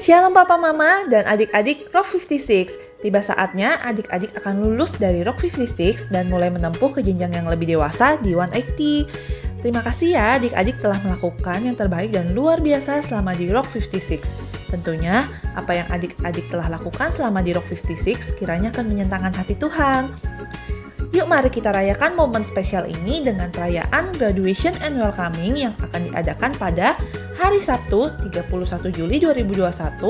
Shalom Papa Mama dan adik-adik Rock 56. Tiba saatnya adik-adik akan lulus dari Rock 56 dan mulai menempuh ke jenjang yang lebih dewasa di 180. Terima kasih ya adik-adik telah melakukan yang terbaik dan luar biasa selama di Rock 56. Tentunya apa yang adik-adik telah lakukan selama di Rock 56 kiranya akan menyenangkan hati Tuhan. Yuk mari kita rayakan momen spesial ini dengan perayaan Graduation and Welcoming yang akan diadakan pada hari Sabtu 31 Juli 2021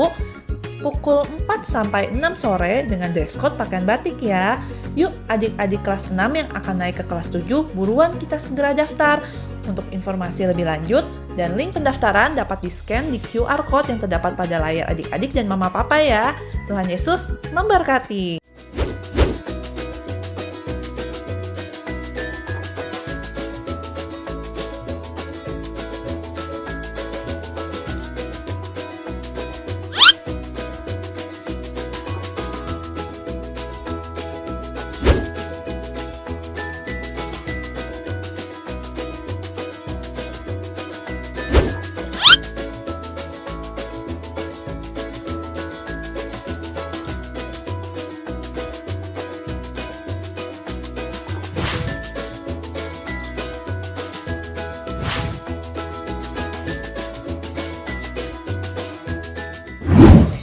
pukul 4 sampai 6 sore dengan dress code pakaian batik ya. Yuk adik-adik kelas 6 yang akan naik ke kelas 7, buruan kita segera daftar. Untuk informasi lebih lanjut dan link pendaftaran dapat di-scan di QR Code yang terdapat pada layar adik-adik dan mama papa ya. Tuhan Yesus memberkati.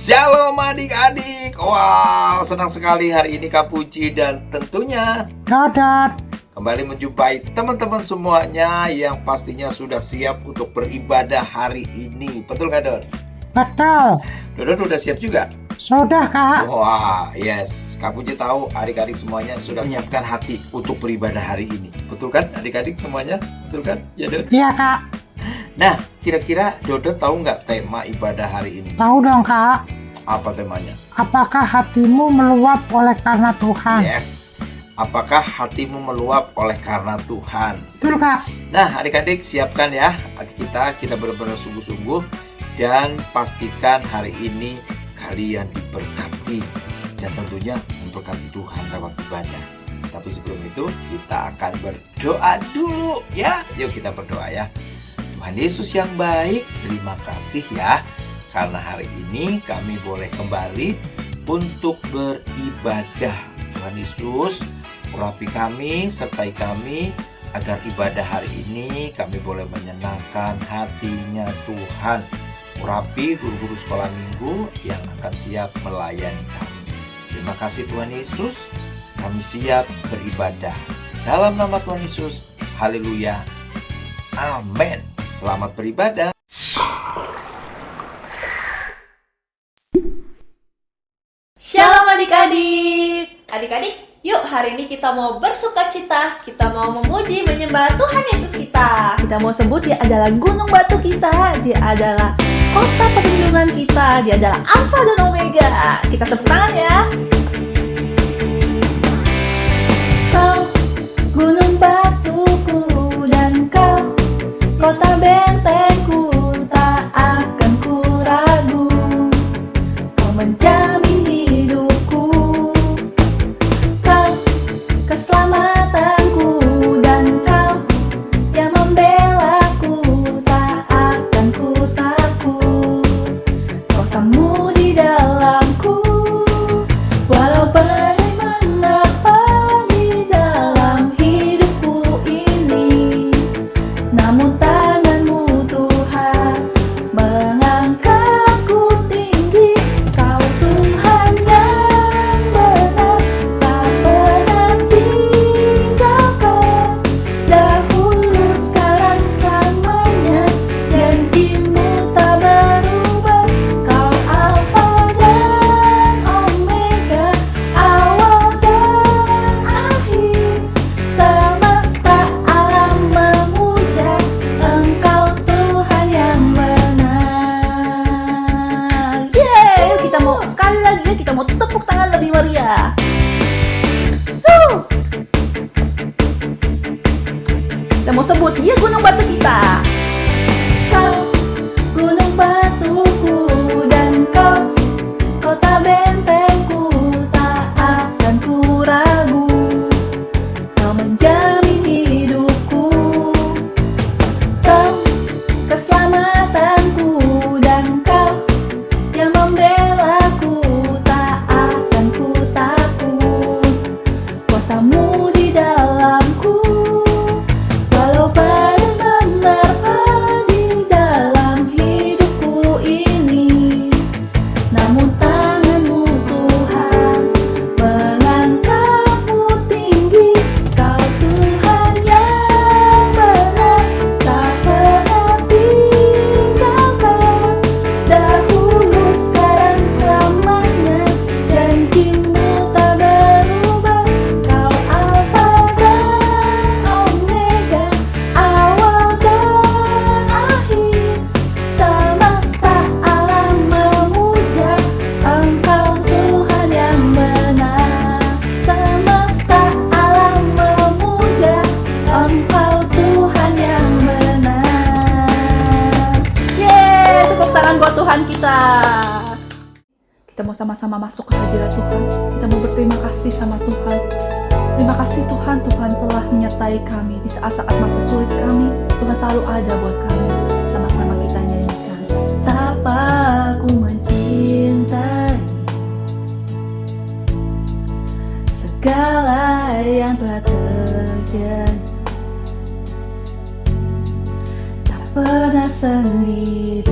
Shalom adik-adik. Wow, senang sekali hari ini Kak Puji dan tentunya Dadat. kembali menjumpai teman-teman semuanya yang pastinya sudah siap untuk beribadah hari ini. Betul nggak Don? Betul. Dodon udah siap juga? Sudah, Kak. Wah, yes. Kak Puji tahu adik-adik semuanya sudah menyiapkan hati untuk beribadah hari ini. Betul kan adik-adik semuanya? Betul kan? Ya Don? Iya, Kak. Nah, kira-kira Dodon tahu nggak tema ibadah hari ini? Tahu dong, Kak. Apa temanya? Apakah hatimu meluap oleh karena Tuhan? Yes. Apakah hatimu meluap oleh karena Tuhan? Betul, Kak. Nah, adik-adik siapkan ya hati kita benar-benar sungguh-sungguh dan pastikan hari ini kalian diberkati dan tentunya memberkati Tuhan lewat ibadah. Tapi sebelum itu kita akan berdoa dulu ya. Yuk kita berdoa ya. Tuhan Yesus yang baik, terima kasih ya karena hari ini kami boleh kembali untuk beribadah. Tuhan Yesus, urapi kami, sertai kami agar ibadah hari ini kami boleh menyenangkan hatinya Tuhan. Urapi guru-guru sekolah minggu yang akan siap melayani kami. Terima kasih Tuhan Yesus, kami siap beribadah. Dalam nama Tuhan Yesus, haleluya, amin. Selamat beribadah. Shalom adik-adik. Adik-adik, yuk hari ini kita mau bersukacita. Kita mau memuji, menyembah Tuhan Yesus kita. Kita mau sebut dia adalah gunung batu kita. Dia adalah kota perlindungan kita. Dia adalah Alfa dan Omega. Kita tepuk tangan ya. Kau gunung batuku dan kau kota bentengku, tak akan ku ragu. Kau menjamin hidupku, kau keselamatanku, dan kau yang membelaku, tak akan ku takut. Kau semu di dalamku, walau badai menerpa di dalam hidupku ini. Namun tanganmu Tuhan mengangkatku tinggi. Kau Tuhan yang benar, tak pernah tinggalkan. Dahulu, sekarang, selamanya, janjimu tak berubah. Kau Alfa dan Omega, awal dan akhir. Semesta alam memuja Engkau Tuhan yang benar. Yeay, kita mau sekali lagi ya, kita mau tepuk tangan lebih meriah. Kita mau sebut dia gunung batu kita. Kau gunung batuku dan kau kota bentengku, tak akan ku ragu. Kau menjamin hidupku, kau keselamatanku, dan kau yang Kita mau sama-sama masuk ke hadirat Tuhan. Kita mau berterima kasih sama Tuhan. Terima kasih Tuhan, Tuhan telah menyertai kami di saat-saat masa sulit kami. Tuhan selalu ada buat kami. Sama-sama kita nyanyikan. Betapa aku mencintai segala yang telah terjadi. Tak pernah sendiri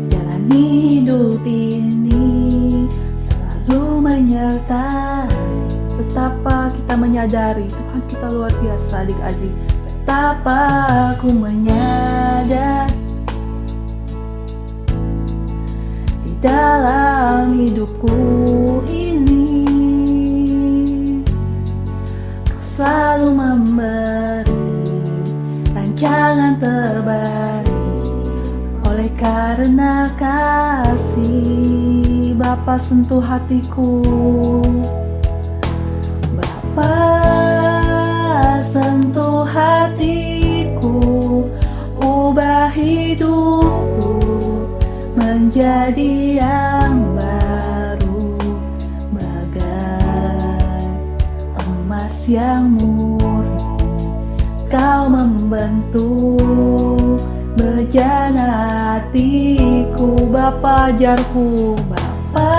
jalani hidup ini, selalu menyertai. Betapa kita menyadari Tuhan kita luar biasa adik-adik. Betapa aku menyadari di dalam hidupku ini Kau selalu memberi rancangan terbaik. Oleh karena kasih Bapa sentuh hatiku, sentuh hatiku, ubah hidupku menjadi yang baru, bagai emas yang murni. Kau membentuk bejana hatiku. Bapa ajarku, Bapa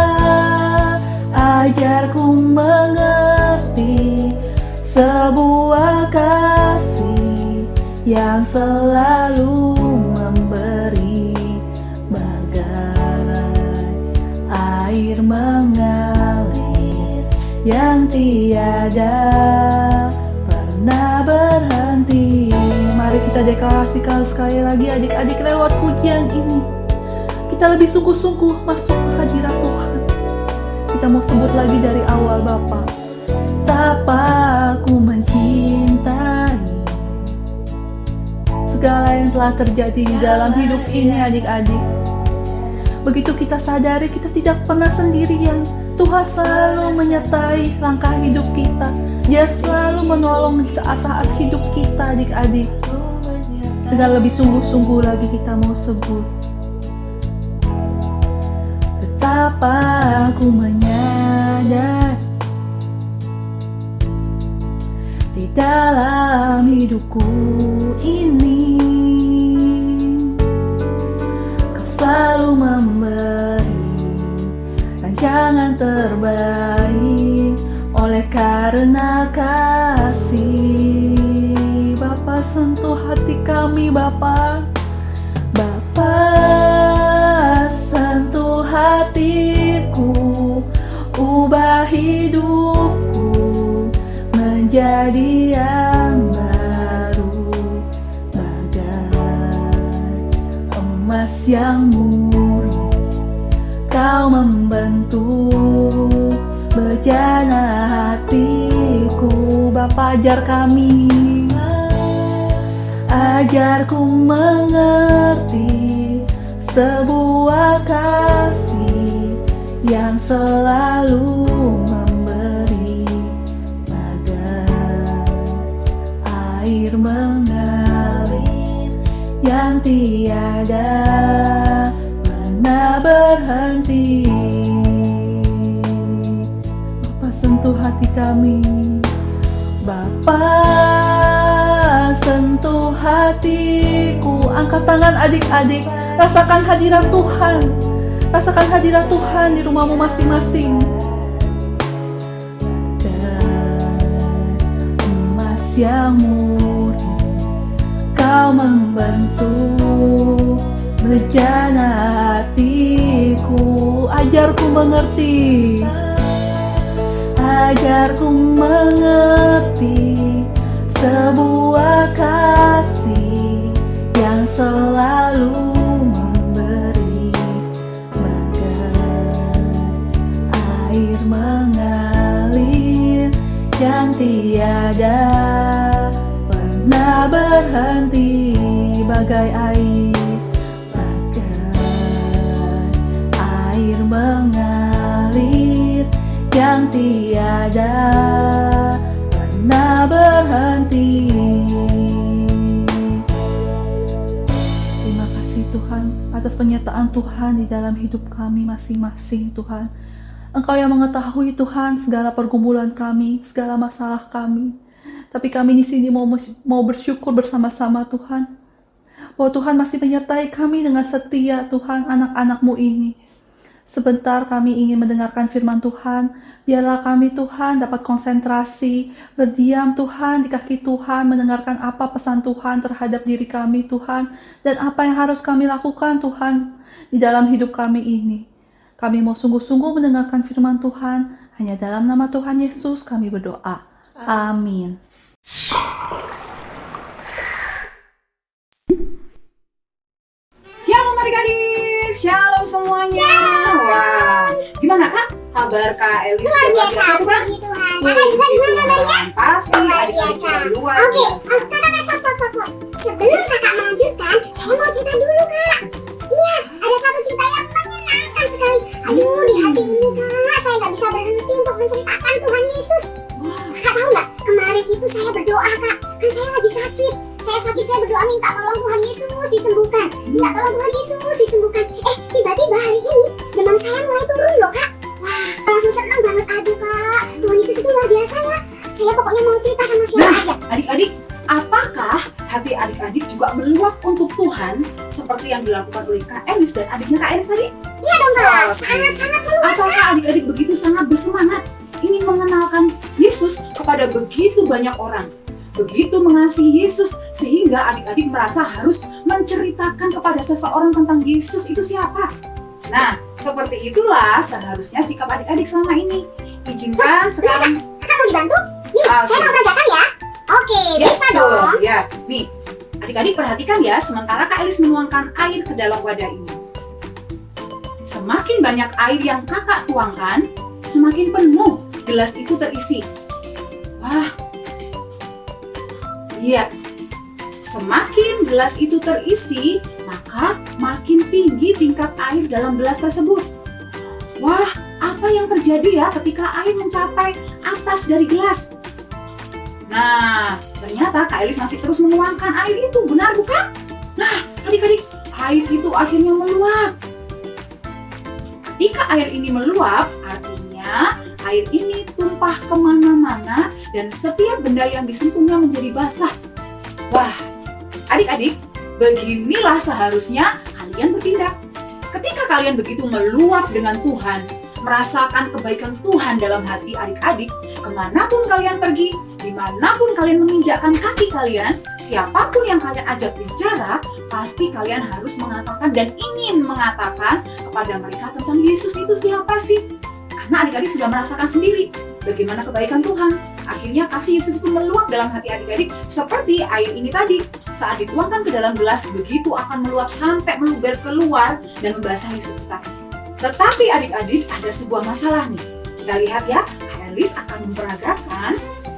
ajarku mengerti sebuah kasih yang selalu memberi, bagai air mengalir yang tiada pernah berhenti. Mari kita deklarasikan sekali lagi adik-adik lewat pujian ini. Kita lebih sungguh-sungguh masuk ke hadirat Tuhan. Kita mau sebut lagi dari awal Bapa. Betapa aku mencintai segala yang telah terjadi di dalam hidup ini adik-adik. Begitu kita sadari kita tidak pernah sendirian. Tuhan selalu menyertai langkah hidup kita. Dia selalu menolong di saat-saat hidup kita adik-adik. Dengan lebih sungguh-sungguh lagi kita mau sebut. Betapa aku menyadari di dalam hidupku ini Kau selalu memberi rancangan terbaik. Oleh karena kasih Bapa sentuh hati kami Bapa. Bapa sentuh hatiku, ubah hidupku menjadi yang baru, bagai emas yang murni. Kau membentuk bejana hatiku. Bapa ajar kami, ajarku mengerti sebuah kasih yang selalu memberi, bagai air mengalir yang tiada pernah berhenti. Bapa sentuh hati kami, Bapa sentuh hatiku. Angkat tangan adik-adik, rasakan hadirat Tuhan. Rasakan hadirat Tuhan di rumahmu masing-masing. Emas yang murni, Kau membentuk bejana hatiku. Ajarku mengerti, ajarku mengerti sebuah kasih yang selalu memberi, bagai air mengalir yang tiada pernah berhenti, bagai air mengalir yang tiada pernah berhenti. Terima kasih Tuhan atas penyertaan Tuhan di dalam hidup kami masing-masing Tuhan. Engkau yang mengetahui Tuhan segala pergumulan kami, segala masalah kami. Tapi kami di sini mau bersyukur bersama-sama Tuhan. Bahwa Tuhan masih menyertai kami dengan setia Tuhan anak-anak-Mu ini. Sebentar kami ingin mendengarkan firman Tuhan. Biarlah kami Tuhan dapat konsentrasi, berdiam Tuhan di kaki Tuhan, mendengarkan apa pesan Tuhan terhadap diri kami Tuhan. Dan apa yang harus kami lakukan Tuhan di dalam hidup kami ini. Kami mau sungguh-sungguh mendengarkan firman Tuhan. Hanya dalam nama Tuhan Yesus kami berdoa. Amin. Shalom adik-adik, shalom semuanya. Wah, gimana kak? Kabar Kak Elis? Luar biasa, puji Tuhan. Kakak juga gimana kabarnya? Pasti adik-adik juga luar biasa. Kakak, stop. Sebelum kakak melanjutkan, saya mau cerita dulu kak. Iya, ada satu cerita yang menyenangkan sekali. Aduh, di hati ini kak, saya nggak bisa berhenti untuk menceritakan Tuhan Yesus. Kakak tahu nggak? Kemarin itu saya berdoa kak, kan saya lagi sakit. Saya berdoa minta tolong Tuhan Yesus disembuhkan. Minta tolong Tuhan Yesus disembuhkan. Tiba-tiba hari ini demam saya mulai turun loh kak. Wah, langsung senang banget. Aduh kak, Tuhan Yesus itu luar biasa ya. Saya pokoknya mau cerita sama siapa aja. Adik-adik, apakah hati adik-adik juga meluap untuk Tuhan seperti yang dilakukan oleh Kak Elis dan adiknya Kak Elis tadi? Iya dong kak, sangat-sangat meluap. Apakah adik-adik begitu sangat bersemangat ingin mengenalkan Yesus kepada begitu banyak orang? Begitu mengasihi Yesus sehingga adik-adik merasa harus menceritakan kepada seseorang tentang Yesus itu siapa. Nah, seperti itulah seharusnya sikap adik-adik selama ini. Izinkan sekarang. Kakak mau dibantu? Nih, Oke. saya mau kerjakan ya. Oke, bisa dong. Ya, nih. Adik-adik perhatikan ya, sementara Kak Elis menuangkan air ke dalam wadah ini. Semakin banyak air yang kakak tuangkan, semakin penuh gelas itu terisi. Wah, iya. Semakin gelas itu terisi, maka makin tinggi tingkat air dalam gelas tersebut. Wah, apa yang terjadi ya ketika air mencapai atas dari gelas? Nah, ternyata Kak Elis masih terus menuangkan air itu, benar bukan? Nah, adik-adik, air itu akhirnya meluap. Ketika air ini meluap, artinya air ini tumpah kemana-mana dan setiap benda yang disentuhnya menjadi basah. Wah, adik-adik, beginilah seharusnya kalian bertindak. Ketika kalian begitu meluap dengan Tuhan, merasakan kebaikan Tuhan dalam hati adik-adik, kemanapun kalian pergi, dimanapun kalian menginjakkan kaki kalian, siapapun yang kalian ajak bicara, pasti kalian harus mengatakan dan ingin mengatakan kepada mereka tentang Yesus itu siapa sih? Karena adik-adik sudah merasakan sendiri bagaimana kebaikan Tuhan. Akhirnya kasih Yesus pun meluap dalam hati adik-adik seperti air ini tadi. Saat dituangkan ke dalam gelas, begitu akan meluap sampai meluber keluar dan membasahi sekitar. Tetapi adik-adik, ada sebuah masalah nih. Kita lihat ya, Kak Elis akan memperagakan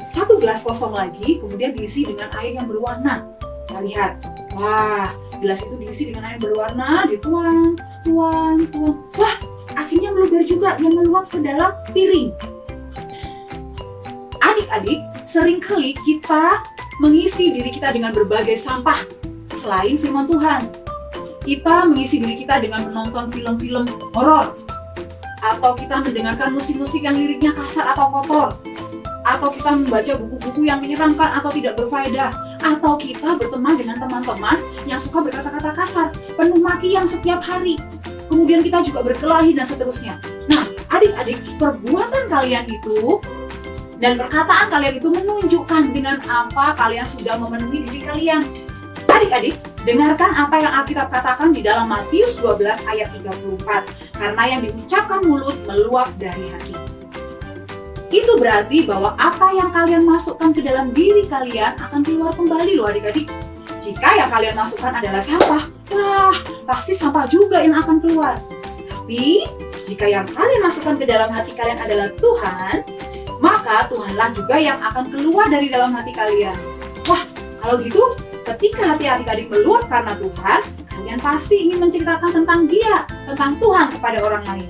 satu gelas kosong lagi, kemudian diisi dengan air yang berwarna. Kita lihat, wah, gelas itu diisi dengan air berwarna, dituang, tuang. Wah, akhirnya meluber juga, yang meluap ke dalam piring. Adik-adik, seringkali kita mengisi diri kita dengan berbagai sampah selain firman Tuhan. Kita mengisi diri kita dengan menonton film-film horor, atau kita mendengarkan musik-musik yang liriknya kasar atau kotor, atau kita membaca buku-buku yang menyeramkan atau tidak berfaedah, atau kita berteman dengan teman-teman yang suka berkata-kata kasar, penuh maki yang setiap hari. Kemudian kita juga berkelahi dan seterusnya. Nah, adik-adik, perbuatan kalian itu dan perkataan kalian itu menunjukkan dengan apa kalian sudah memenuhi diri kalian. Adik-adik, dengarkan apa yang Alkitab katakan di dalam Matius 12 ayat 34. Karena yang diucapkan mulut meluap dari hati. Itu berarti bahwa apa yang kalian masukkan ke dalam diri kalian akan keluar kembali loh adik-adik. Jika yang kalian masukkan adalah sampah, wah, pasti sampah juga yang akan keluar. Tapi, jika yang kalian masukkan ke dalam hati kalian adalah Tuhan, maka Tuhanlah juga yang akan keluar dari dalam hati kalian. Wah, kalau gitu, ketika hati adik-adik meluap karena Tuhan, kalian pasti ingin menceritakan tentang Dia, tentang Tuhan kepada orang lain.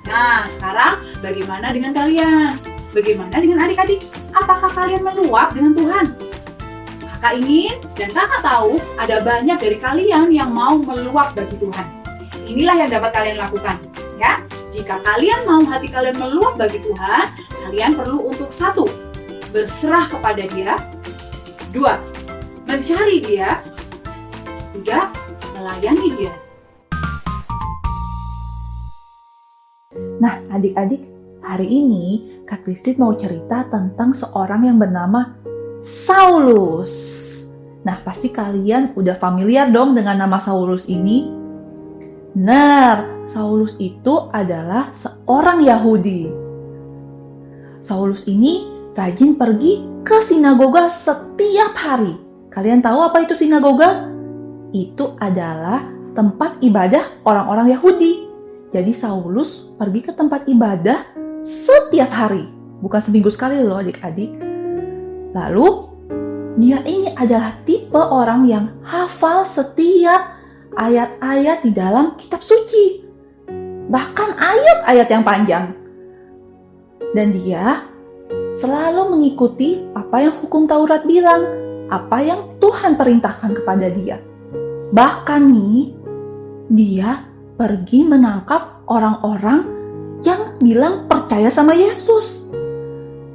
Nah, sekarang bagaimana dengan kalian? Bagaimana dengan adik-adik? Apakah kalian meluap dengan Tuhan? Kakak ingin dan kakak tahu ada banyak dari kalian yang mau meluap bagi Tuhan. Inilah yang dapat kalian lakukan, ya. Jika kalian mau hati kalian meluap bagi Tuhan, kalian perlu untuk 1, berserah kepada Dia. 2, mencari Dia. 3, melayani Dia. Nah, adik-adik, hari ini Kak Kristin mau cerita tentang seorang yang bernama Saulus. Nah, pasti kalian udah familiar dong dengan nama Saulus ini. Benar, Saulus itu adalah seorang Yahudi. Saulus ini rajin pergi ke sinagoga setiap hari. Kalian tahu apa itu sinagoga? Itu adalah tempat ibadah orang-orang Yahudi. Jadi Saulus pergi ke tempat ibadah setiap hari. Bukan seminggu sekali loh adik-adik. Lalu, dia ini adalah tipe orang yang hafal setiap ayat-ayat di dalam kitab suci. Bahkan ayat-ayat yang panjang. Dan dia selalu mengikuti apa yang hukum Taurat bilang, apa yang Tuhan perintahkan kepada dia. Bahkan nih, dia pergi menangkap orang-orang yang bilang percaya sama Yesus,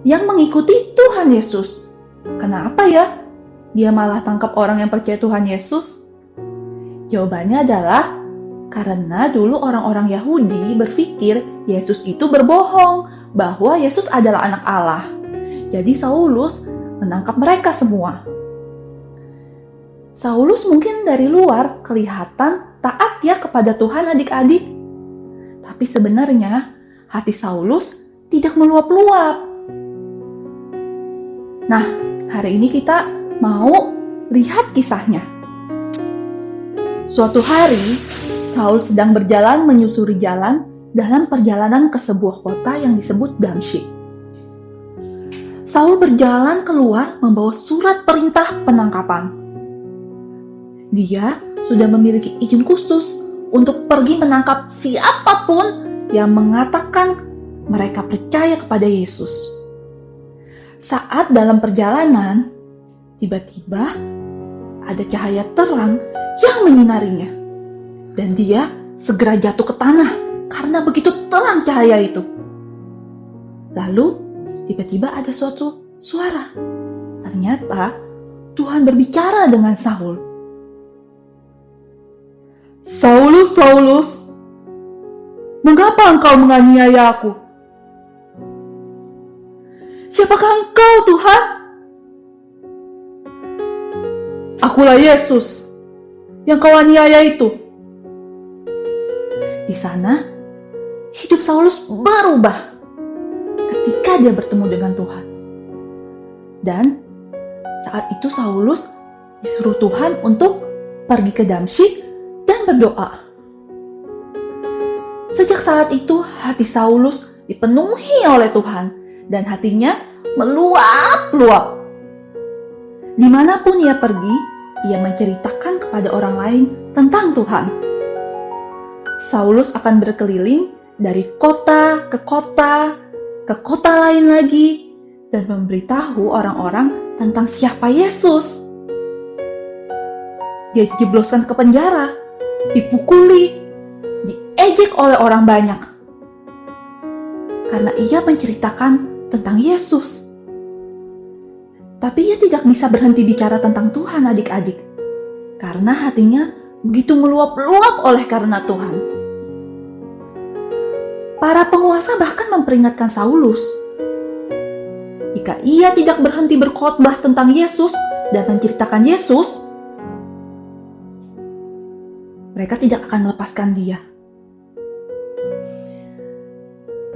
yang mengikuti Tuhan Yesus. Kenapa ya dia malah tangkap orang yang percaya Tuhan Yesus? Jawabannya adalah karena dulu orang-orang Yahudi berpikir Yesus itu berbohong, bahwa Yesus adalah anak Allah. Jadi Saulus menangkap mereka semua. Saulus mungkin dari luar kelihatan taat ya kepada Tuhan adik-adik. Tapi sebenarnya hati Saulus tidak meluap-luap. Nah, hari ini kita mau lihat kisahnya. Suatu hari, Saul sedang berjalan menyusuri jalan dalam perjalanan ke sebuah kota yang disebut Damsyik. Saul berjalan keluar membawa surat perintah penangkapan. Dia sudah memiliki izin khusus untuk pergi menangkap siapapun yang mengatakan mereka percaya kepada Yesus. Saat dalam perjalanan, tiba-tiba ada cahaya terang yang menyinarinya. Dan dia segera jatuh ke tanah karena begitu terang cahaya itu. Lalu, tiba-tiba ada suatu suara. Ternyata Tuhan berbicara dengan Saul. Saulus, Saulus, mengapa engkau menganiaya aku? Siapakah engkau, Tuhan? Akulah Yesus yang kau aniaya itu. Di sana, hidup Saulus berubah ketika dia bertemu dengan Tuhan. Dan saat itu Saulus disuruh Tuhan untuk pergi ke Damsyik dan berdoa. Sejak saat itu hati Saulus dipenuhi oleh Tuhan dan hatinya meluap-luap. Dimanapun ia pergi, ia menceritakan kepada orang lain tentang Tuhan. Saulus akan berkeliling dari kota ke kota lain lagi, dan memberitahu orang-orang tentang siapa Yesus. Dia dijebloskan ke penjara, dipukuli, diejek oleh orang banyak, karena ia menceritakan tentang Yesus. Tapi ia tidak bisa berhenti bicara tentang Tuhan adik-adik, karena hatinya begitu meluap-luap oleh karena Tuhan. Para penguasa bahkan memperingatkan Saulus, jika ia tidak berhenti berkhotbah tentang Yesus dan menceritakan Yesus, mereka tidak akan melepaskan dia.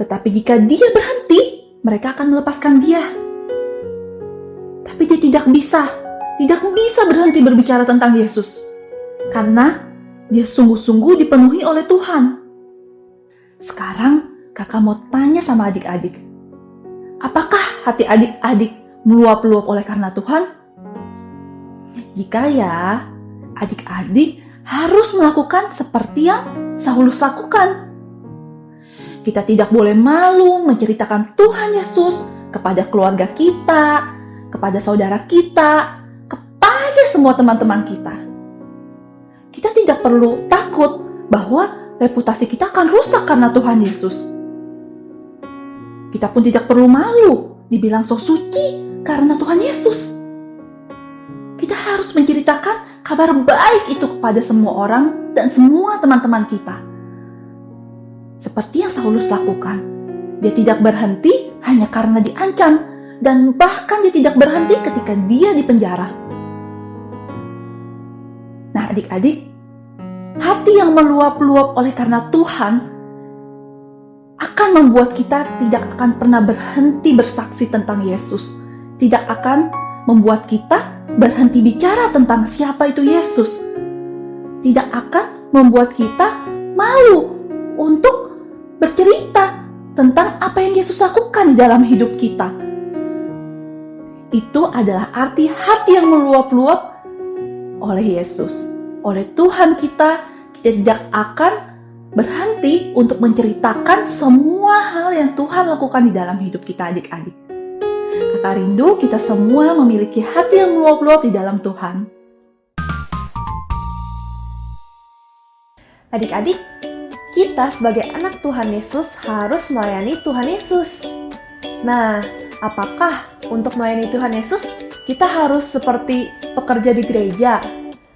Tetapi jika dia berhenti, mereka akan melepaskan dia. Tapi dia tidak bisa berhenti berbicara tentang Yesus, karena dia sungguh-sungguh dipenuhi oleh Tuhan. Sekarang kakak mau tanya sama adik-adik, apakah hati adik-adik meluap-luap oleh karena Tuhan? Jika ya, adik-adik harus melakukan seperti yang Saulus lakukan. Kita tidak boleh malu menceritakan Tuhan Yesus kepada keluarga kita, kepada saudara kita, kepada semua teman-teman kita. Kita tidak perlu takut bahwa reputasi kita akan rusak karena Tuhan Yesus. Kita pun tidak perlu malu dibilang sok suci karena Tuhan Yesus. Kita harus menceritakan kabar baik itu kepada semua orang dan semua teman-teman kita. Seperti yang Saulus lakukan. Dia tidak berhenti hanya karena diancam, dan bahkan dia tidak berhenti ketika dia di penjara. Nah, adik-adik, hati yang meluap-luap oleh karena Tuhan akan membuat kita tidak akan pernah berhenti bersaksi tentang Yesus. Tidak akan membuat kita berhenti bicara tentang siapa itu Yesus. Tidak akan membuat kita malu untuk bercerita tentang apa yang Yesus lakukan di dalam hidup kita. Itu adalah arti hati yang meluap-luap oleh Yesus. Oleh Tuhan kita tidak akan berhenti untuk menceritakan semua hal yang Tuhan lakukan di dalam hidup kita, adik-adik. Kakak rindu kita semua memiliki hati yang meluap-luap di dalam Tuhan. Adik-adik, kita sebagai anak Tuhan Yesus harus melayani Tuhan Yesus. Nah, apakah untuk melayani Tuhan Yesus kita harus seperti pekerja di gereja?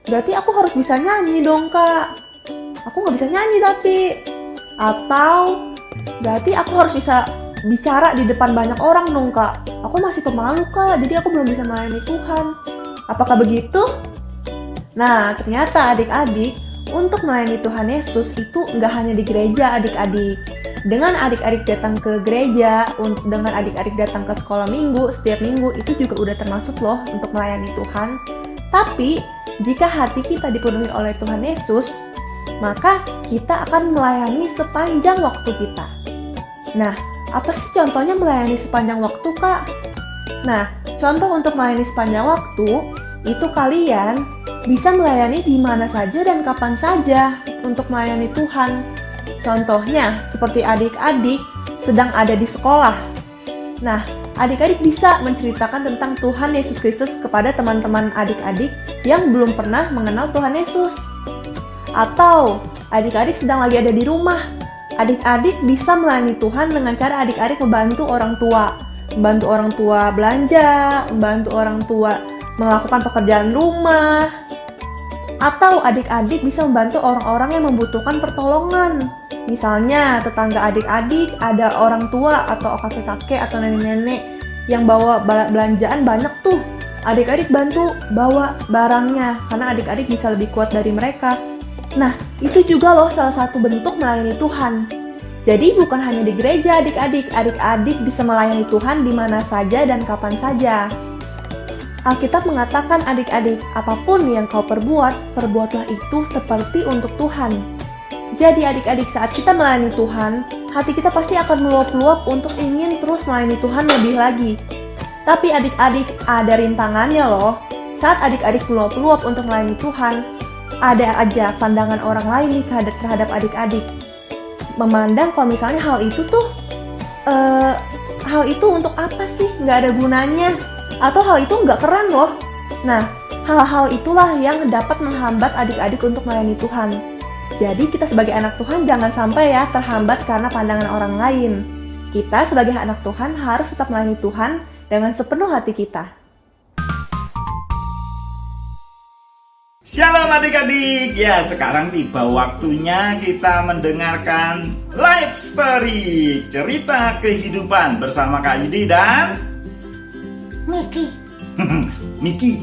Berarti aku harus bisa nyanyi dong, Kak. Aku nggak bisa nyanyi tapi. Atau berarti aku harus bisa bicara di depan banyak orang dong, Kak. Aku masih pemalu, Kak, jadi aku belum bisa melayani Tuhan. Apakah begitu? Nah, ternyata adik-adik, untuk melayani Tuhan Yesus itu nggak hanya di gereja, adik-adik. Dengan adik-adik datang ke gereja, dengan adik-adik datang ke sekolah minggu, setiap minggu, itu juga udah termasuk loh untuk melayani Tuhan. Tapi, jika hati kita dipenuhi oleh Tuhan Yesus, maka kita akan melayani sepanjang waktu kita. Nah, apa sih contohnya melayani sepanjang waktu, Kak? Nah, contoh untuk melayani sepanjang waktu, itu kalian bisa melayani di mana saja dan kapan saja untuk melayani Tuhan. Contohnya, seperti adik-adik sedang ada di sekolah. Nah, adik-adik bisa menceritakan tentang Tuhan Yesus Kristus kepada teman-teman adik-adik yang belum pernah mengenal Tuhan Yesus. Atau, adik-adik sedang lagi ada di rumah. Adik-adik bisa melayani Tuhan dengan cara adik-adik membantu orang tua. Membantu orang tua belanja, membantu orang tua melakukan pekerjaan rumah. Atau adik-adik bisa membantu orang-orang yang membutuhkan pertolongan. Misalnya tetangga adik-adik ada orang tua atau kakek-kakek atau nenek-nenek yang bawa belanjaan banyak tuh. Adik-adik bantu bawa barangnya karena adik-adik bisa lebih kuat dari mereka. Nah, itu juga loh salah satu bentuk melayani Tuhan. Jadi bukan hanya di gereja adik-adik, adik-adik bisa melayani Tuhan di mana saja dan kapan saja. Alkitab mengatakan adik-adik, apapun yang kau perbuat, perbuatlah itu seperti untuk Tuhan. Jadi adik-adik, saat kita melayani Tuhan, hati kita pasti akan meluap-luap untuk ingin terus melayani Tuhan lebih lagi. Tapi adik-adik, ada rintangannya loh. Saat adik-adik meluap-luap untuk melayani Tuhan, ada aja pandangan orang lain nih terhadap adik-adik. Memandang kalau misalnya hal itu untuk apa sih? Nggak ada gunanya. Atau hal itu nggak keren loh. Nah, hal-hal itulah yang dapat menghambat adik-adik untuk melayani Tuhan. Jadi kita sebagai anak Tuhan jangan sampai ya terhambat karena pandangan orang lain. Kita sebagai anak Tuhan harus tetap melayani Tuhan dengan sepenuh hati kita. Shalom adik-adik, ya sekarang tiba waktunya kita mendengarkan live story cerita kehidupan bersama Kak Yudi dan Miki. Miki.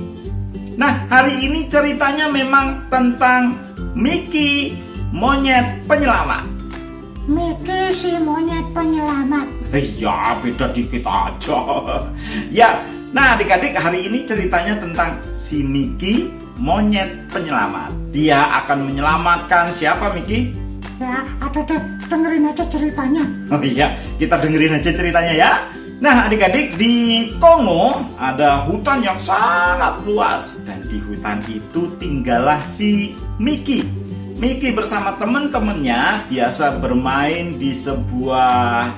Nah, hari ini ceritanya memang tentang Miki, monyet penyelamat. Miki si monyet penyelamat. Ya, beda dikit aja. Ya, nah adik-adik, hari ini ceritanya tentang si Miki, monyet penyelamat. Dia akan menyelamatkan siapa, Miki? Ya, ada deh, dengerin aja ceritanya. Oh iya, kita dengerin aja ceritanya ya. Nah adik-adik, di Kongo ada hutan yang sangat luas. Dan di hutan itu tinggallah si Miki. Miki bersama teman-temannya biasa bermain di sebuah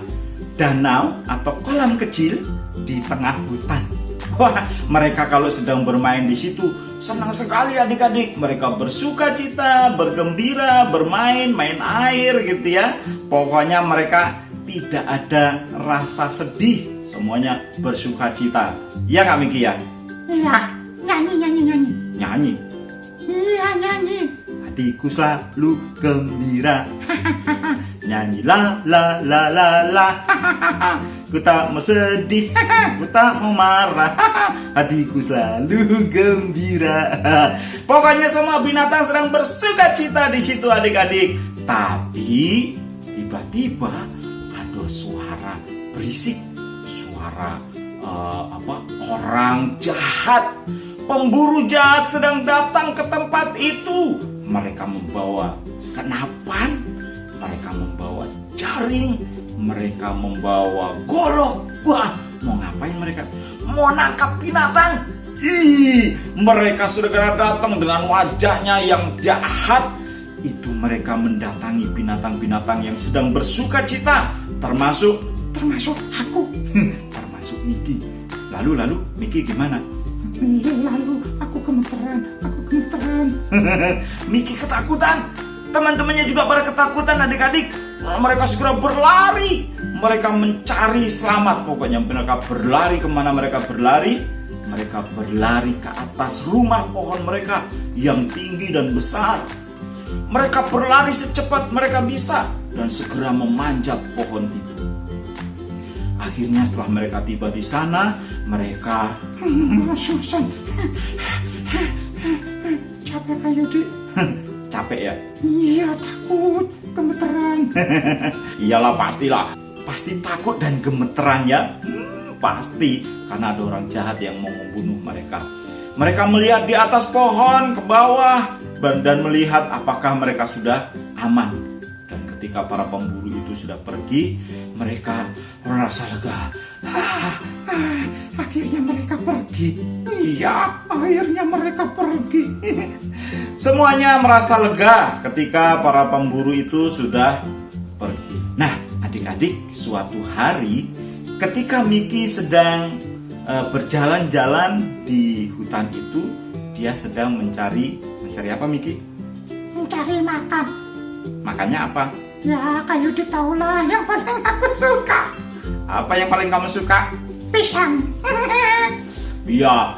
danau atau kolam kecil di tengah hutan. Wah, mereka kalau sedang bermain di situ senang sekali adik-adik. Mereka bersuka cita, bergembira, bermain, main air gitu ya. Pokoknya mereka tidak ada rasa sedih. Semuanya bersuka cita. Ya nggak Miki ya? Iya, nyanyi. Nyanyi. Iya, nyanyi. Hatiku selalu gembira. Nyanyi la la la la la. Ku tak mau sedih, ku tak mau marah. Hatiku selalu gembira. Pokoknya semua binatang sedang bersuka cita di situ adik-adik. Tapi tiba-tiba ada suara berisik, suara orang jahat. Pemburu jahat sedang datang ke tempat itu. Mereka membawa senapan, mereka membawa jaring, mereka membawa golok. Wah, mau ngapain mereka? Mau nangkap binatang. Mereka segera datang dengan wajahnya yang jahat. Itu mereka mendatangi binatang-binatang yang sedang bersuka cita, termasuk aku, termasuk Miki. Lalu Miki gimana? Lalu aku gemeteran. Miki ketakutan. Teman-temannya juga pada ketakutan adik-adik. Mereka segera berlari. Mereka mencari selamat. Pokoknya mereka berlari kemana mereka berlari. Mereka berlari ke atas rumah pohon mereka yang tinggi dan besar. Mereka berlari secepat mereka bisa dan segera memanjat pohon itu. Akhirnya setelah mereka tiba di sana, mereka Susan. Capek kayu di. capek ya? Iya, takut, gemeteran. Iyalah pastilah. Pasti takut dan gemeteran ya. Pasti karena ada orang jahat yang mau membunuh mereka. Mereka melihat di atas pohon ke bawah dan melihat apakah mereka sudah aman. Dan ketika para pemburu itu sudah pergi, mereka merasa lega. Akhirnya mereka pergi. Iya, akhirnya mereka pergi. Semuanya merasa lega ketika para pemburu itu sudah pergi. Nah, adik-adik, suatu hari ketika Miki sedang berjalan-jalan di hutan itu, dia sedang mencari apa Miki? Mencari makan. Makannya apa? Ya, kayu di taulah yang paling aku suka. Apa yang paling kamu suka? Pisang. Iya.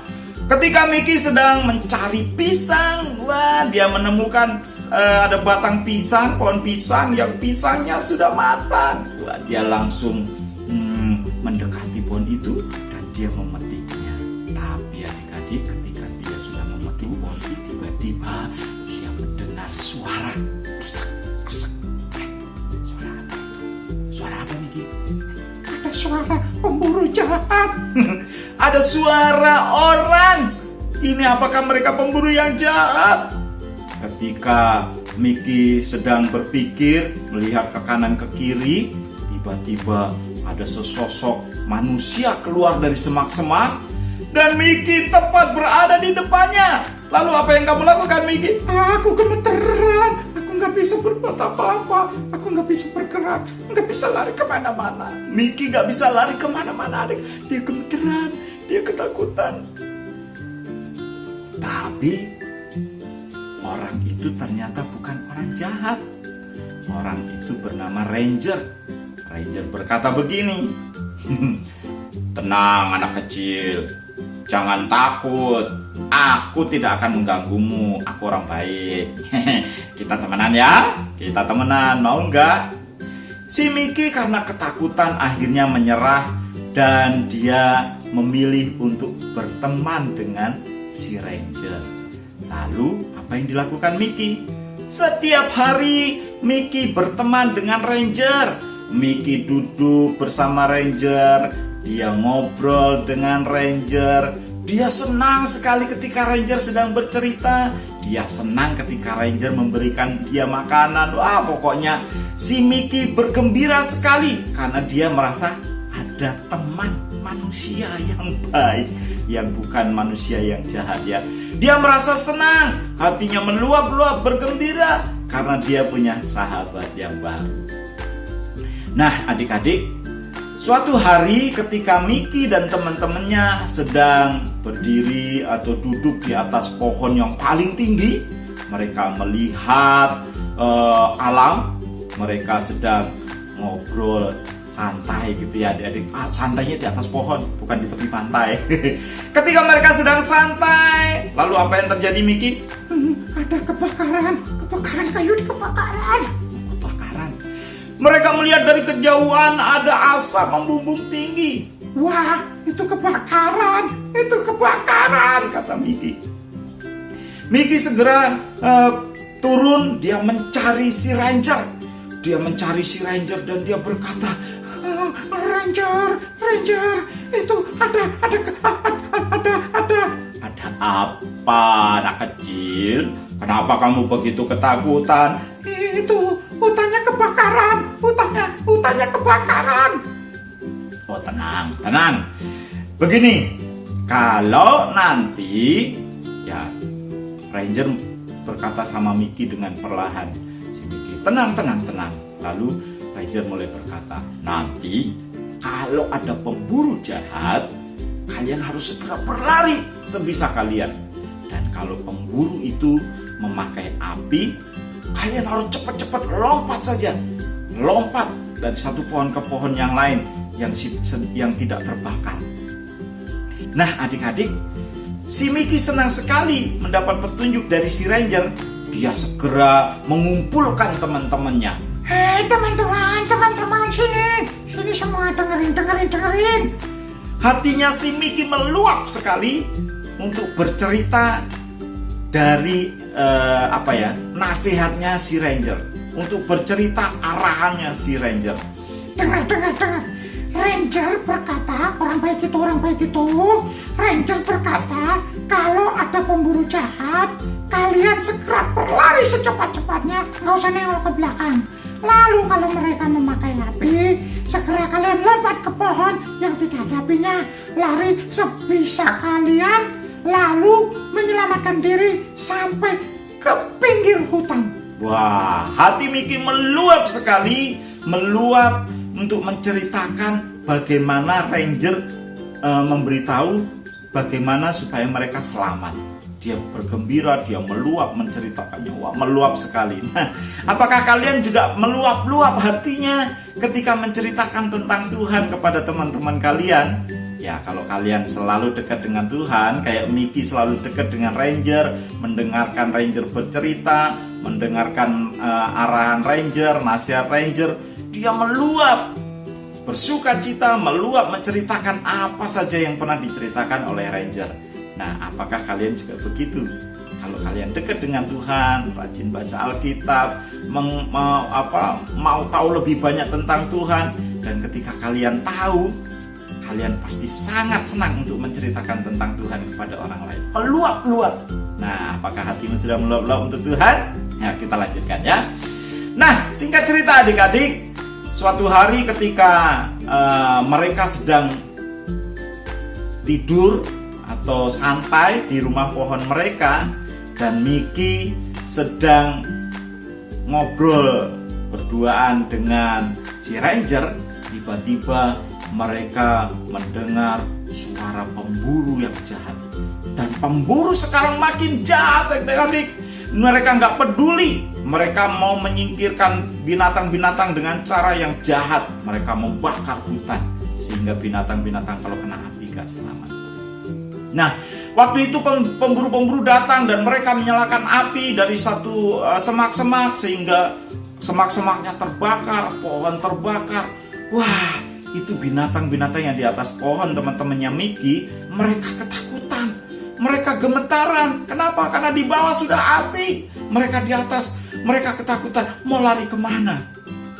Ketika Miki sedang mencari pisang, wah, dia menemukan ada batang pisang, pohon pisang yang pisangnya sudah matang. Wah, dia langsung mendekati pohon itu dan dia memetiknya. Tapi adik-adik, ketika dia sudah memetik pohon itu, tiba-tiba dia mendengar suara. Suara apa itu? Suara apa Miki? Ada suara pemburu jahat. Ada suara orang. Ini apakah mereka pemburu yang jahat? Ketika Miki sedang berpikir, melihat ke kanan ke kiri, tiba-tiba ada sesosok manusia keluar dari semak-semak dan Miki tepat berada di depannya. Lalu apa yang kamu lakukan Miki? Aku gemeteran. Aku nggak bisa berbuat apa-apa. Aku nggak bisa bergerak. Nggak bisa lari kemana-mana. Miki gak bisa lari kemana-mana adik. Dia gemeteran, dia ketakutan. Tapi orang itu ternyata bukan orang jahat. Orang itu bernama Ranger. Ranger berkata begini. Tenang anak kecil, jangan takut. Aku tidak akan mengganggumu. Aku orang baik. Kita temenan ya. Kita temenan, mau nggak? Si Miki karena ketakutan akhirnya menyerah dan dia memilih untuk berteman dengan si Ranger. Lalu apa yang dilakukan Miki? Setiap hari Miki berteman dengan Ranger. Miki duduk bersama Ranger, dia ngobrol dengan Ranger. Dia senang sekali ketika Ranger sedang bercerita. Dia senang ketika Ranger memberikan dia makanan. Wah, pokoknya si Miki bergembira sekali karena dia merasa ada teman manusia yang baik, yang bukan manusia yang jahat ya. Dia merasa senang, hatinya meluap-luap bergembira karena dia punya sahabat yang baru. Nah, adik-adik, Suatu hari ketika Mickey dan teman-temannya sedang berdiri atau duduk di atas pohon yang paling tinggi, mereka melihat alam, mereka sedang ngobrol santai gitu ya adik-adik. Santainya di atas pohon, bukan di tepi pantai. Ketika mereka sedang santai, lalu apa yang terjadi Mickey? Ada kebakaran kayu kebakaran. Mereka melihat dari kejauhan ada asap membumbung tinggi. Wah, itu kebakaran, Kata Mickey. Mickey segera turun, dia mencari si Ranger. Dan dia berkata, Ranger, itu ada. ada apa anak kecil? Kenapa kamu begitu ketakutan? Itu hutannya kebakaran. Oh tenang. Begini, kalau nanti ya Ranger berkata sama Mickey dengan perlahan. Si Mickey, tenang. Lalu Ranger mulai berkata, nanti kalau ada pemburu jahat, kalian harus segera berlari sebisa kalian. Dan kalau pemburu itu memakai api, kalian harus cepat-cepat lompat saja. Lompat dari satu pohon ke pohon yang lain yang tidak terbakar. Nah adik-adik, si Mickey senang sekali mendapat petunjuk dari si Ranger. Dia segera mengumpulkan teman-temannya. Hei teman-teman, sini semua dengerin. Hatinya si Mickey meluap sekali untuk bercerita dari nasihatnya si Ranger, untuk bercerita arahannya si Ranger. Dengar. Ranger berkata, orang baik itu. Ranger berkata, kalau ada pemburu jahat, kalian segera berlari secepat-cepatnya, nggak usah nengok ke belakang. Lalu kalau mereka memakai api, segera kalian lompat ke pohon yang tidak ada apinya, lari sebisa kalian, lalu menyelamatkan diri sampai ke pinggir hutan. Wah, hati Mickey meluap sekali, untuk menceritakan bagaimana Ranger memberitahu bagaimana supaya mereka selamat. Dia bergembira, dia meluap menceritakannya. Wah, meluap sekali. Nah, apakah kalian juga meluap-luap hatinya ketika menceritakan tentang Tuhan kepada teman-teman kalian? Ya, kalau kalian selalu dekat dengan Tuhan, kayak Mickey selalu dekat dengan Ranger, mendengarkan Ranger bercerita, mendengarkan arahan Ranger, nasihat Ranger, dia meluap, bersuka cita, meluap menceritakan apa saja yang pernah diceritakan oleh Ranger. Nah, apakah kalian juga begitu? Kalau kalian dekat dengan Tuhan, rajin baca Alkitab, mau tahu lebih banyak tentang Tuhan, dan ketika kalian tahu, kalian pasti sangat senang untuk menceritakan tentang Tuhan kepada orang lain. Meluap-luap. Nah, apakah hatimu sudah meluap-luap untuk Tuhan? Ya, kita lanjutkan ya. Nah, singkat cerita adik-adik, suatu hari ketika mereka sedang tidur atau santai di rumah pohon mereka, dan Mickey sedang ngobrol berduaan dengan si Ranger, tiba-tiba mereka mendengar suara pemburu yang jahat. Dan pemburu sekarang makin jahat adik-adik. Mereka nggak peduli, mereka mau menyingkirkan binatang-binatang dengan cara yang jahat. Mereka membakar hutan sehingga binatang-binatang kalau kena api gak selamat. Nah, waktu itu pemburu-pemburu datang dan mereka menyalakan api dari satu semak-semak sehingga semak-semaknya terbakar, pohon terbakar. Wah, itu binatang-binatang yang di atas pohon teman-temannya Mickey, mereka ketakutan, mereka gemetaran. Kenapa? Karena di bawah sudah api, mereka di atas, mereka ketakutan, mau lari kemana?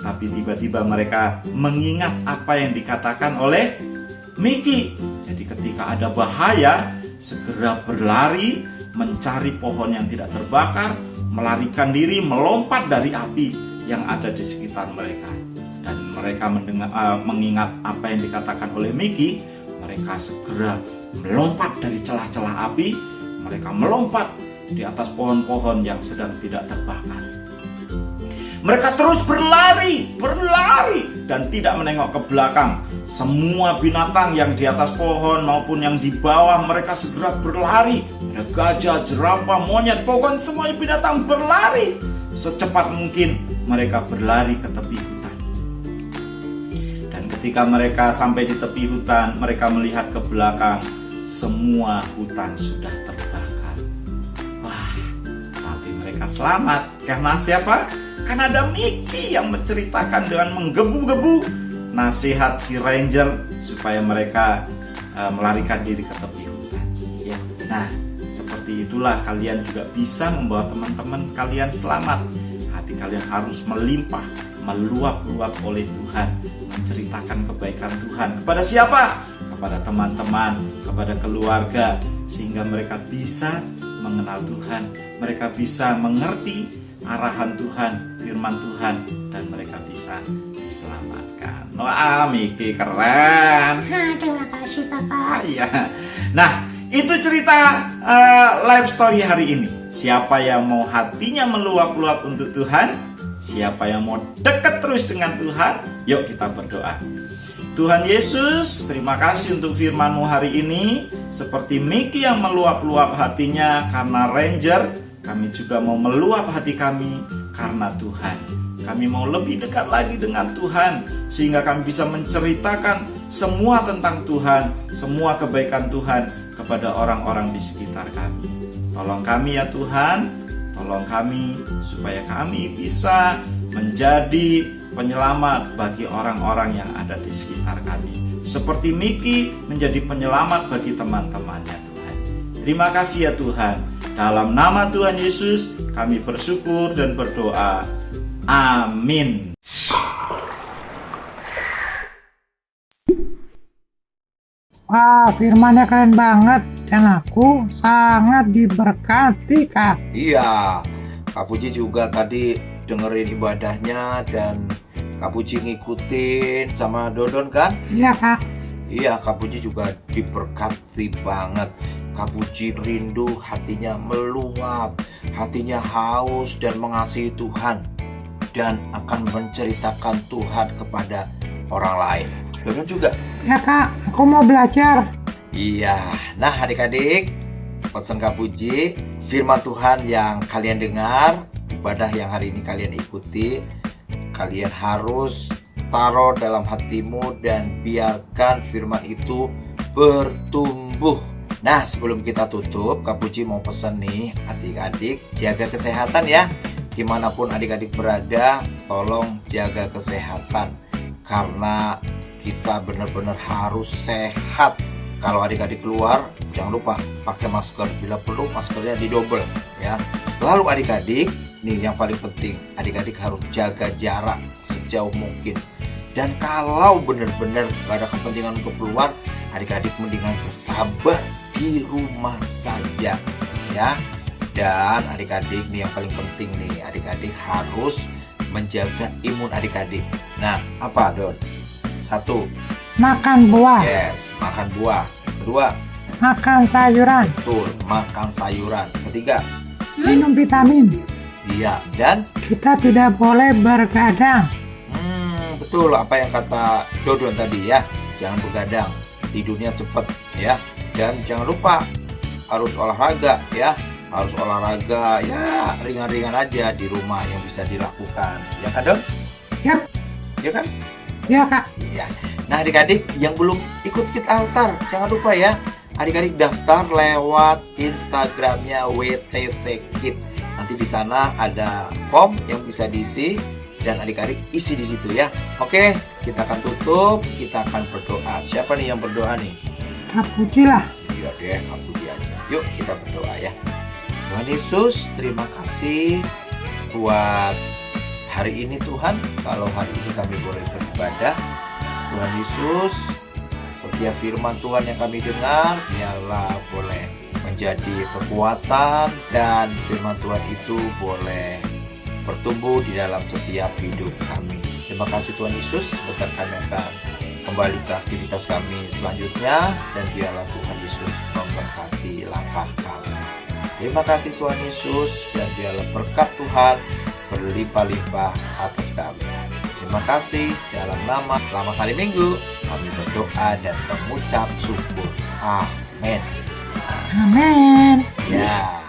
Tapi tiba-tiba mereka mengingat apa yang dikatakan oleh Mickey. Jadi ketika ada bahaya, segera berlari, mencari pohon yang tidak terbakar, melarikan diri, melompat dari api yang ada di sekitar mereka. Dan mereka mengingat apa yang dikatakan oleh Mickey, mereka segera melompat dari celah-celah api, mereka melompat di atas pohon-pohon yang sedang tidak terbakar. Mereka terus berlari, dan tidak menengok ke belakang. Semua binatang yang di atas pohon maupun yang di bawah mereka segera berlari. Ada gajah, jerapah, monyet, pokoknya semua binatang berlari. Secepat mungkin mereka berlari ke tepi hutan. Dan ketika mereka sampai di tepi hutan, mereka melihat ke belakang. Semua hutan sudah terbakar. Wah, tapi mereka selamat. Karena siapa? Karena ada Mickey yang menceritakan dengan menggebu-gebu nasihat si ranger supaya mereka melarikan diri ke tepi hutan. Ya. Nah, seperti itulah kalian juga bisa membawa teman-teman kalian selamat. Hati kalian harus melimpah, meluap-luap oleh Tuhan, menceritakan kebaikan Tuhan. Kepada siapa? Kepada teman-teman, kepada keluarga, sehingga mereka bisa mengenal Tuhan, mereka bisa mengerti arahan Tuhan, firman Tuhan, dan mereka bisa diselamatkan. Wah, Miki keren. Terima kasih Papa. Iya. Nah, itu cerita life story hari ini. Siapa yang mau hatinya meluap-luap untuk Tuhan? Siapa yang mau dekat terus dengan Tuhan? Yuk kita berdoa. Tuhan Yesus, terima kasih untuk firman-Mu hari ini. Seperti Miki yang meluap-luap hatinya karena ranger, kami juga mau meluap hati kami karena Tuhan. Kami mau lebih dekat lagi dengan Tuhan, sehingga kami bisa menceritakan semua tentang Tuhan, semua kebaikan Tuhan kepada orang-orang di sekitar kami. Tolong kami ya Tuhan, tolong kami supaya kami bisa menjadi penyelamat bagi orang-orang yang ada di sekitar kami. Seperti Miki menjadi penyelamat bagi teman-temannya Tuhan. Terima kasih ya Tuhan. Dalam nama Tuhan Yesus kami bersyukur dan berdoa. Amin. Wah, firmannya keren banget dan aku sangat diberkati, Kak. Iya, Kak Puji juga tadi dengerin ibadahnya dan Kak Puji ngikutin sama Dodon kan? Iya, Kak. Iya, Kak Puji juga diberkati banget. Kak Puji rindu, hatinya meluap, hatinya haus dan mengasihi Tuhan, dan akan menceritakan Tuhan kepada orang lain. Dodon juga. Ya, Kak. Aku mau belajar. Iya, nah adik-adik, pesan Kak Puji, firman Tuhan yang kalian dengar, ibadah yang hari ini kalian ikuti, kalian harus taruh dalam hatimu dan biarkan firman itu bertumbuh. Nah, sebelum kita tutup, Kak Puji mau pesan nih, adik-adik jaga kesehatan ya. Dimanapun adik-adik berada, tolong jaga kesehatan. Karena kita benar-benar harus sehat. Kalau adik-adik keluar, jangan lupa pakai masker. Bila perlu, maskernya didobel ya. Lalu adik-adik, nih yang paling penting, adik-adik harus jaga jarak sejauh mungkin. Dan kalau benar-benar gak ada kepentingan untuk keluar, adik-adik mendingan bersabar di rumah saja ya. Dan adik-adik nih yang paling penting nih, adik-adik harus menjaga imun adik-adik. Nah, apa Don? 1, Makan buah. yes, makan buah. 2, Makan sayuran. betul, makan sayuran. 3, Minum vitamin. iya. Dan Kita tidak boleh bergadang. betul apa yang kata Dodon tadi ya. Jangan begadang, tidurnya cepet ya. Dan jangan lupa harus olahraga ya. Harus olahraga ya, ringan-ringan aja di rumah yang bisa dilakukan. Ya kan Don? Yap. Ya kan? Ya, Kak. Iya. Nah adik-adik yang belum ikut Kit Altar, jangan lupa ya, adik-adik daftar lewat Instagramnya WTC Kit. Nanti di sana ada form yang bisa diisi dan adik-adik isi di situ ya. Oke, kita akan tutup, kita akan berdoa. Siapa nih yang berdoa nih? Kak Puji lah. Iya deh, Kak Puji aja. Yuk kita berdoa ya. Tuhan Yesus, terima kasih buat hari ini Tuhan. Kalau hari ini kami boleh beribadah, Tuhan Yesus, setiap firman Tuhan yang kami dengar, biarlah boleh menjadi kekuatan dan firman Tuhan itu boleh bertumbuh di dalam setiap hidup kami. Terima kasih Tuhan Yesus, berkat kami akan kembali ke aktivitas kami selanjutnya, dan biarlah Tuhan Yesus memberkati langkah kami. Terima kasih Tuhan Yesus, dan biarlah berkat Tuhan berlimpah-limpah atas kami. Terima kasih. Dalam nama selamat hari Minggu, kami berdoa dan mengucap syukur. Amin. Amin. Ya.